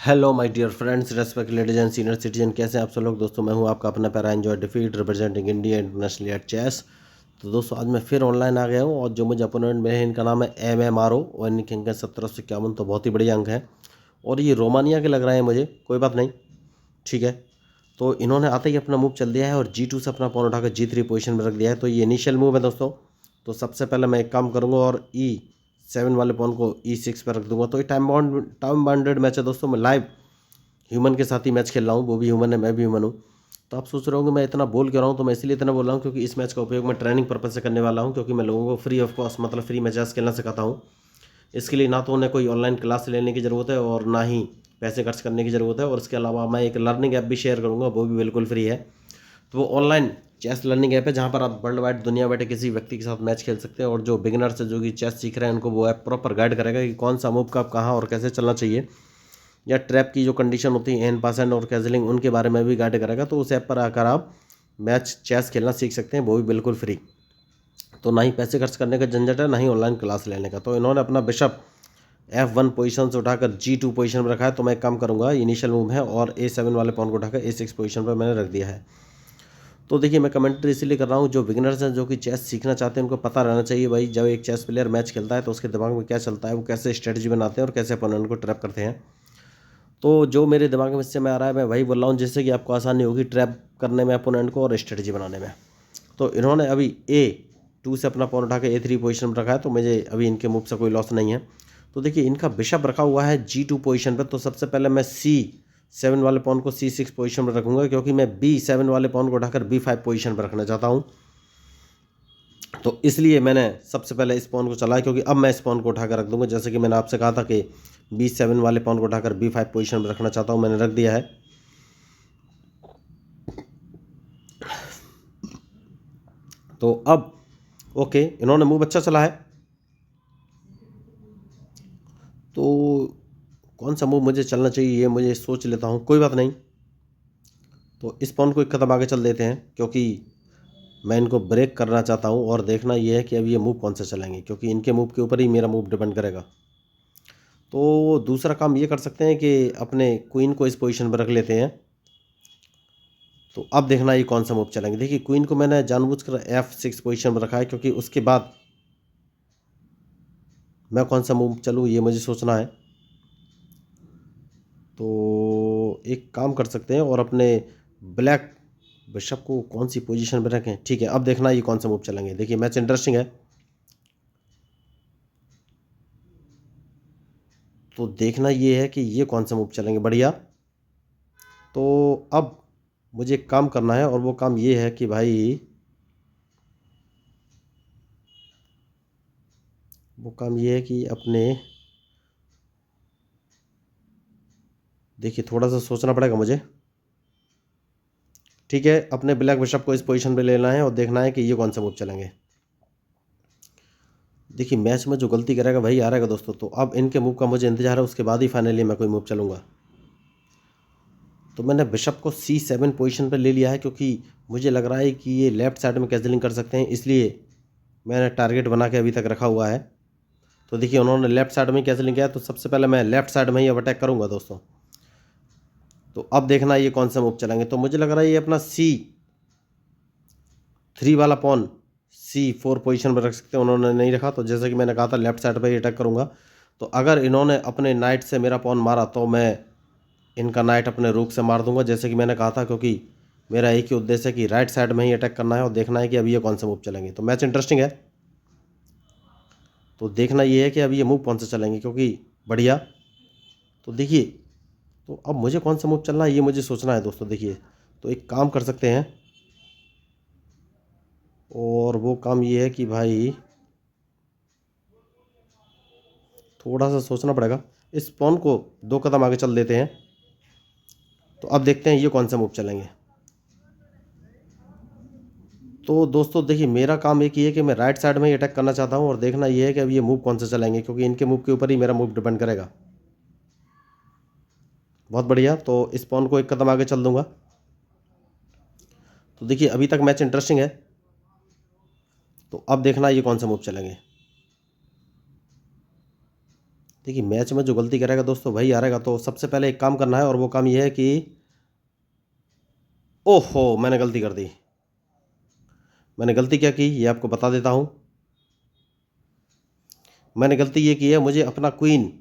Hello my dear friends, respect ladies and senior citizen, कैसे हैं आप सब लोग। दोस्तों मैं हूं आपका अपना para enjoy defeat representing India internationally at chess. तो दोस्तों आज मैं फिर ऑनलाइन आ गया हूं और जो मुझे अपोनेंट मिले हैं इनका नाम है MMRO और इनके अंक है 1751। तो बहुत ही बढ़िया अंक है और ये रोमानिया के लग रहे हैं मुझे। कोई बात नहीं, ठीक है। तो इन्होंने आते ही अपना मूव चल दिया है और G2 से अपना पॉन उठाकर G3 पोजीशन में रख दिया है। तो ये इनिशियल मूव है दोस्तों। तो सबसे पहले मैं एक काम करूंगा और E7 वाले पॉन को E6 पर रख दूंगा। तो ये टाइम बाउंडेड मैच है दोस्तों। मैं लाइव ह्यूमन के साथ ही मैच खेल रहा हूँ, वो भी ह्यूमन है, मैं भी ह्यूमन हूँ। तो आप सोच रहे होंगे मैं इतना बोल क्यों रहा हूँ। तो मैं इसलिए इतना बोल रहा हूँ क्योंकि इस मैच का उपयोग मैं ट्रेनिंग पर्पज से करने वाला हूँ, क्योंकि मैं लोगों को फ्री ऑफ कॉस्ट मतलब फ्री मैचेस खेलना सिखाता हूँ। इसके लिए ना तो उन्हें कोई ऑनलाइन क्लास लेने की ज़रूरत है और ना ही पैसे खर्च करने की ज़रूरत है। और इसके अलावा मैं एक लर्निंग ऐप भी शेयर करूँगा, वो भी बिल्कुल फ्री है। तो वो ऑनलाइन चेस लर्निंग ऐप है जहाँ पर आप वर्ल्ड वाइड दुनिया बैठे किसी व्यक्ति के साथ मैच खेल सकते हैं। और जो बिगिनर्स है, जो कि चेस सीख रहे हैं, उनको वो ऐप प्रॉपर गाइड करेगा कि कौन सा मूव कब कहाँ और कैसे चलना चाहिए, या ट्रैप की जो कंडीशन होती है एन पासेंट और कैजलिंग, उनके बारे में भी गाइड करेगा। तो उस ऐप पर आकर आप मैच चेस खेलना सीख सकते हैं, वो भी बिल्कुल फ्री। तो ना ही पैसे खर्च करने का झंझट है, ना ही ऑनलाइन क्लास लेने का। तो इन्होंने अपना बिशप F1 पोजीशन से उठाकर G2 पोजीशन में रखा है। तो मैं एक काम करूंगा, इनिशियल मूव है और A7 वाले पॉन को उठाकर A6 पोजीशन पर मैंने रख दिया है। तो देखिए मैं कमेंट्री इसलिए कर रहा हूँ, जो बिगिनर्स हैं, जो कि चेस सीखना चाहते हैं, उनको पता रहना चाहिए भाई, जब एक चेस प्लेयर मैच खेलता है तो उसके दिमाग में क्या चलता है, वो कैसे स्ट्रेटजी बनाते हैं और कैसे अपोनेंट को ट्रैप करते हैं। तो जो मेरे दिमाग में इससे में आ रहा है मैं वही बोल रहा हूँ, जिससे कि आपको आसानी होगी ट्रैप करने में अपोनेंट को और स्ट्रेटजी बनाने में। तो इन्होंने अभी A2 से अपना पॉन उठा के A3 पोजीशन में रखा है। तो मुझे अभी इनके मूव से कोई लॉस नहीं है। तो देखिए इनका बिशप रखा हुआ है G2 पोजीशन पर। तो सबसे पहले मैं C7 वाले पॉन को C6 पोजीशन पर रखूंगा, क्योंकि मैं B7 वाले पॉन को उठाकर B5 पोजीशन पर रखना चाहता हूँ। तो इसलिए मैंने सबसे पहले इस पॉन को चला है, क्योंकि अब मैं इस पॉन को उठाकर रख दूंगा। जैसे कि मैंने आपसे कहा था कि B7 वाले पॉन को उठाकर B5 पोजीशन में रखना चाहता हूँ, मैंने रख दिया है। तो अब ओके, इन्होंने मूव अच्छा चला है। तो कौन सा मूव मुझे चलना चाहिए ये मुझे सोच लेता हूँ, कोई बात नहीं। तो इस पॉन को एक कदम आगे चल देते हैं, क्योंकि मैं इनको ब्रेक करना चाहता हूँ और देखना ये है कि अब ये मूव कौन सा चलेंगे, क्योंकि इनके मूव के ऊपर ही मेरा मूव डिपेंड करेगा। तो दूसरा काम ये कर सकते हैं कि अपने क्वीन को इस पोजीशन पर रख लेते हैं। तो अब देखना ये कौन सा मूव चलेंगे। देखिए क्वीन को मैंने जानबूझकर F6 पोजीशन पर रखा है, क्योंकि उसके बाद मैं कौन सा मूव चलूँ ये मुझे सोचना है। तो एक काम कर सकते हैं और अपने ब्लैक बिशप को कौन सी पोजीशन पर रखें। ठीक है, अब देखना ये कौन सा मूव चलेंगे। देखिए मैच इंटरेस्टिंग है, तो देखना ये है कि ये कौन सा मूव चलेंगे। बढ़िया। तो अब मुझे एक काम करना है और वो काम ये है कि भाई, वो काम ये है कि अपने, देखिए थोड़ा सा सोचना पड़ेगा मुझे। ठीक है, अपने ब्लैक बिशप को इस पोजीशन पे लेना है और देखना है कि ये कौन सा मूव चलेंगे। देखिए मैच में जो गलती करेगा वही हारेगा दोस्तों। तो अब इनके मूव का मुझे इंतजार है, उसके बाद ही फाइनली मैं कोई मूव चलूँगा। तो मैंने बिशप को C7 पोजीशन पर ले लिया है, क्योंकि मुझे लग रहा है कि ये लेफ्ट साइड में कैजलिंग कर सकते हैं, इसलिए मैंने टारगेट बना के अभी तक रखा हुआ है। तो देखिए उन्होंने लेफ्ट साइड में कैजलिंग किया, तो सबसे पहले मैं लेफ्ट साइड में ही अब अटैक करूँगा दोस्तों। तो अब देखना ये कौन सा मूव चलेंगे। तो मुझे लग रहा है ये अपना C3 वाला पॉन C4 पोजीशन पर रख सकते हैं, उन्होंने नहीं रखा। तो जैसे कि मैंने कहा था लेफ्ट साइड पर ही अटैक करूँगा। तो अगर इन्होंने अपने नाइट से मेरा पॉन मारा तो मैं इनका नाइट अपने रूक से मार दूंगा, जैसे कि मैंने कहा था, क्योंकि मेरा एक ही उद्देश्य है कि राइट साइड में ही अटैक करना है और देखना है कि अभी ये कौन सा मूव चलेंगे। तो मैच इंटरेस्टिंग है, तो देखना ये है कि अभी ये मूव कौन सा चलेंगे, क्योंकि बढ़िया। तो देखिए, तो अब मुझे कौन सा मूव चलना है ये मुझे सोचना है दोस्तों। देखिए तो एक काम कर सकते हैं, और वो काम ये है कि भाई थोड़ा सा सोचना पड़ेगा। इस पॉन को दो कदम आगे चल देते हैं। तो अब देखते हैं ये कौन सा मूव चलेंगे। तो दोस्तों देखिए मेरा काम एक ही है कि मैं राइट साइड में ही अटैक करना चाहता हूँ और देखना ये है कि अब ये मूव कौन सा चलेंगे, क्योंकि इनके मूव के ऊपर ही मेरा मूव डिपेंड करेगा। बहुत बढ़िया। तो इस पॉन को एक कदम आगे चल दूंगा। तो देखिए अभी तक मैच इंटरेस्टिंग है। तो अब देखना ये कौन सा मूव चलेंगे। देखिए मैच में जो गलती करेगा दोस्तों वही हारेगा। तो सबसे पहले एक काम करना है और वो काम ये है कि ओहो मैंने गलती कर दी। मैंने गलती क्या की ये आपको बता देता हूँ। मैंने गलती ये की है, मुझे अपना क्वीन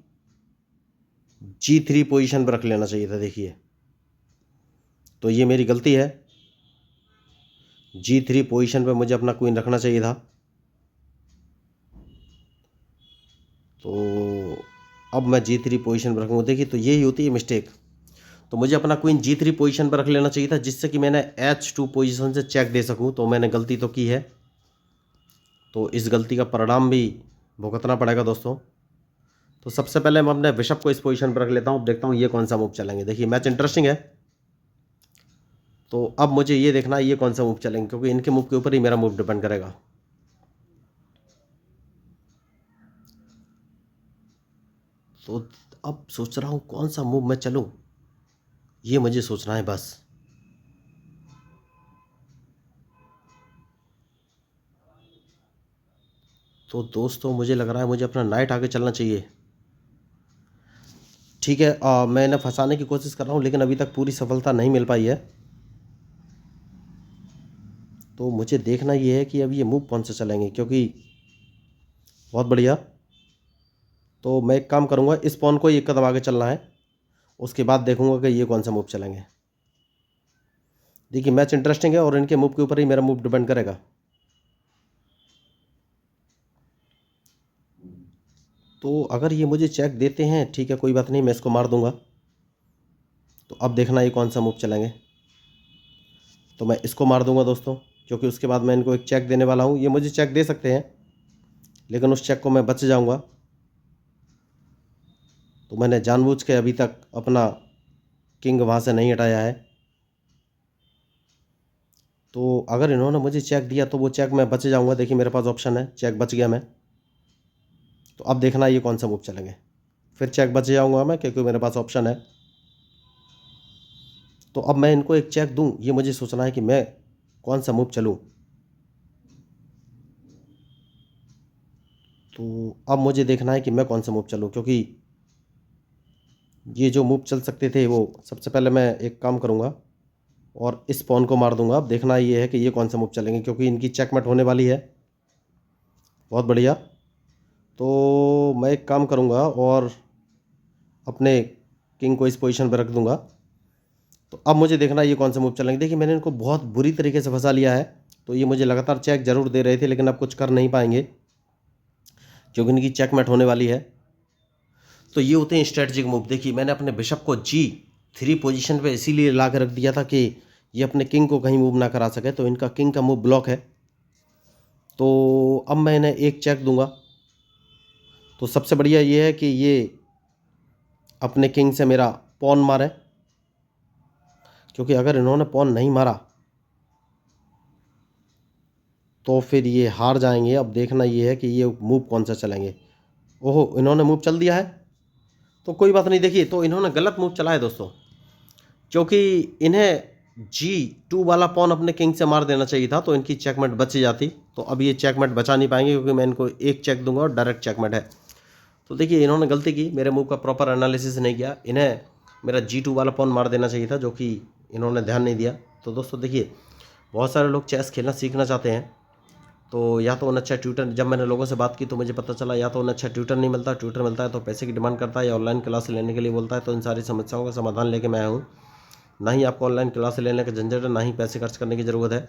G3 पोजीशन पर रख लेना चाहिए था। देखिए तो ये मेरी गलती है। G3 पोजीशन पे मुझे अपना क्वीन रखना चाहिए था। तो अब मैं G3 पोजीशन पर रखूँगा। देखिए तो यही होती है मिस्टेक। तो मुझे अपना क्वीन G3 पोजीशन पर रख लेना चाहिए था, जिससे कि मैंने H2 पोजीशन से चेक दे सकूँ। तो मैंने गलती तो की है, तो इस गलती का परिणाम भी भुगतना पड़ेगा दोस्तों। तो सबसे पहले मैं अपने बिशप को इस पोजीशन पर रख लेता हूँ। देखता हूँ ये कौन सा मूव चलेंगे। देखिए मैच इंटरेस्टिंग है। तो अब मुझे ये देखना है ये कौन सा मूव चलेंगे, क्योंकि इनके मूव के ऊपर ही मेरा मूव डिपेंड करेगा। तो अब सोच रहा हूँ कौन सा मूव मैं चलूँ, ये मुझे सोचना है बस। तो दोस्तों मुझे लग रहा है मुझे अपना नाइट आगे चलना चाहिए। ठीक है, मैं इन्हें फंसाने की कोशिश कर रहा हूँ, लेकिन अभी तक पूरी सफलता नहीं मिल पाई है। तो मुझे देखना ये है कि अब ये मूव कौन सा चलेंगे, क्योंकि बहुत बढ़िया। तो मैं एक काम करूँगा, इस पॉन को एक कदम आगे चलना है, उसके बाद देखूंगा कि ये कौन सा मूव चलेंगे। देखिए मैच इंटरेस्टिंग है और इनके मूव के ऊपर ही मेरा मूव डिपेंड करेगा। तो अगर ये मुझे चेक देते हैं ठीक है, कोई बात नहीं, मैं इसको मार दूंगा। तो अब देखना ये कौन सा मूव चलेंगे। तो मैं इसको मार दूंगा दोस्तों, क्योंकि उसके बाद मैं इनको एक चेक देने वाला हूँ। ये मुझे चेक दे सकते हैं, लेकिन उस चेक को मैं बच जाऊंगा। तो मैंने जानबूझ के अभी तक अपना किंग वहाँ से नहीं हटाया है। तो अगर इन्होंने मुझे चेक दिया तो वो चेक मैं बच जाऊंगा। देखिए मेरे पास ऑप्शन है, चेक बच गया मैं। तो अब देखना ये कौन सा मूव चलेंगे। फिर चेक बच जाऊंगा मैं, क्योंकि मेरे पास ऑप्शन है। तो अब मैं इनको एक चेक दूं, ये मुझे सोचना है कि मैं कौन सा मूव चलूं। तो अब मुझे देखना है कि मैं कौन सा मूव चलूं, क्योंकि ये जो मूव चल सकते थे वो सबसे पहले मैं एक काम करूंगा और इस पॉन को मार दूंगा। अब देखना ये है कि ये कौन सा मूव चलेंगे, क्योंकि इनकी चेकमेट होने वाली है। बहुत बढ़िया। तो मैं एक काम करूंगा और अपने किंग को इस पोजीशन पर रख दूंगा। तो अब मुझे देखना ये कौन सा मूव चलेंगे। देखिए मैंने इनको बहुत बुरी तरीके से फंसा लिया है। तो ये मुझे लगातार चेक जरूर दे रहे थे, लेकिन अब कुछ कर नहीं पाएंगे, क्योंकि इनकी चेकमेट होने वाली है। तो ये होते हैं स्ट्रेटजिक मूव। देखिए मैंने अपने बिशप को G3 पोजीशन पे इसीलिए ला कर रख दिया था कि ये अपने किंग को कहीं मूव ना करा सके। तो इनका किंग का मूव ब्लॉक है। तो अब मैं इन्हें एक चेक दूंगा। तो सबसे बढ़िया ये है कि ये अपने किंग से मेरा पॉन मारे, क्योंकि अगर इन्होंने पॉन नहीं मारा तो फिर ये हार जाएंगे। अब देखना ये है कि ये मूव कौन सा चलेंगे। ओहो इन्होंने मूव चल दिया है, तो कोई बात नहीं। देखिए तो इन्होंने गलत मूव चला है दोस्तों, क्योंकि इन्हें G2 वाला पॉन अपने किंग से मार देना चाहिए था, तो इनकी चेकमेट बच जाती। तो अब ये चेकमेट बचा नहीं पाएंगे, क्योंकि मैं इनको एक चेक दूंगा और डायरेक्ट चेकमेट है। तो देखिए इन्होंने गलती की, मेरे मूव का प्रॉपर एनालिसिस नहीं किया। इन्हें मेरा G2 वाला पॉन मार देना चाहिए था, जो कि इन्होंने ध्यान नहीं दिया। तो दोस्तों देखिए बहुत सारे लोग चेस खेलना सीखना चाहते हैं, तो या तो उन्हें अच्छा ट्यूटर, जब मैंने लोगों से बात की तो मुझे पता चला या तो उन्हें अच्छा ट्यूटर नहीं मिलता, ट्यूटर मिलता है तो पैसे की डिमांड करता है या ऑनलाइन क्लास लेने के लिए बोलता है। तो इन सारी समस्याओं का समाधान लेके मैं आया हूँ। ना ही आपको ऑनलाइन क्लास लेने का झंझट है, ना ही पैसे खर्च करने की ज़रूरत है।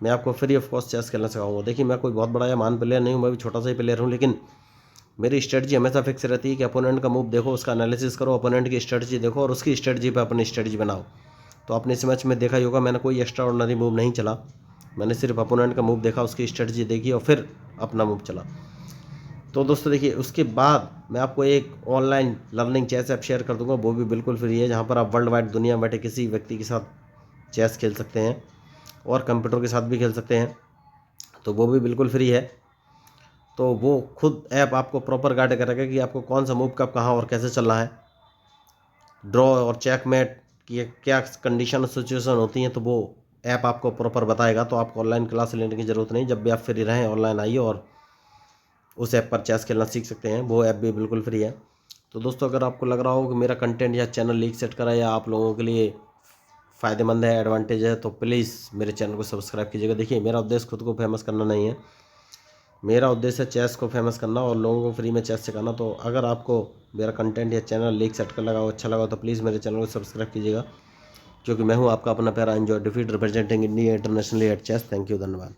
मैं आपको फ्री ऑफ कॉस्ट चेस खेलना सिखाऊंगा। देखिए मैं कोई बहुत बड़ा या महान प्लेयर नहीं हूँ, मैं भी छोटा सा ही प्लेयर हूँ, लेकिन मेरी स्ट्रेटजी हमेशा फिक्स रहती है कि अपोनेंट का मूव देखो, उसका एनालिसिस करो, अपोनेंट की स्ट्रेटजी देखो और उसकी स्ट्रेटजी पर अपनी स्ट्रेटजी बनाओ। तो आपने इस मैच में देखा ही होगा, मैंने कोई एक्स्ट्रा ऑर्डिनरी मूव नहीं चला। मैंने सिर्फ अपोनेंट का मूव देखा, उसकी स्ट्रेटजी देखी और फिर अपना मूव चला। तो दोस्तों देखिए उसके बाद मैं आपको एक online learning chess app share कर दूंगा, वो भी बिल्कुल फ्री है, जहाँ पर आप वर्ल्ड वाइड दुनिया में बैठे किसी व्यक्ति के साथ चेस खेल सकते हैं और कंप्यूटर के साथ भी खेल सकते हैं। तो वो भी बिल्कुल फ्री है। तो वो खुद ऐप आपको प्रॉपर गाइड करेगा कि आपको कौन सा मूव कब कहाँ और कैसे चलना है। ड्रॉ और चेकमेट की क्या कंडीशन सिचुएशन होती हैं, तो वो ऐप आपको प्रॉपर बताएगा। तो आपको ऑनलाइन क्लास लेने की ज़रूरत नहीं, जब भी आप फ्री रहें ऑनलाइन आइए और उस ऐप पर चेस खेलना सीख सकते हैं। वो ऐप भी बिल्कुल फ्री है। तो दोस्तों अगर आपको लग रहा हो कि मेरा कंटेंट या चैनल लीक सेट करा या आप लोगों के लिए फ़ायदेमंद है, एडवांटेज है, तो प्लीज़ मेरे चैनल को सब्सक्राइब कीजिएगा। देखिए मेरा उद्देश्य खुद को फेमस करना नहीं है, मेरा उद्देश्य है चेस को फेमस करना और लोगों को फ्री में चेस सिखाना। तो अगर आपको मेरा कंटेंट या चैनल लीक सेट कर लगा हो, अच्छा लगा, तो प्लीज़ मेरे चैनल को सब्सक्राइब कीजिएगा, क्योंकि मैं हूँ आपका अपना प्यारा enjoy defeat representing India internationally at chess. Thank you, धन्यवाद।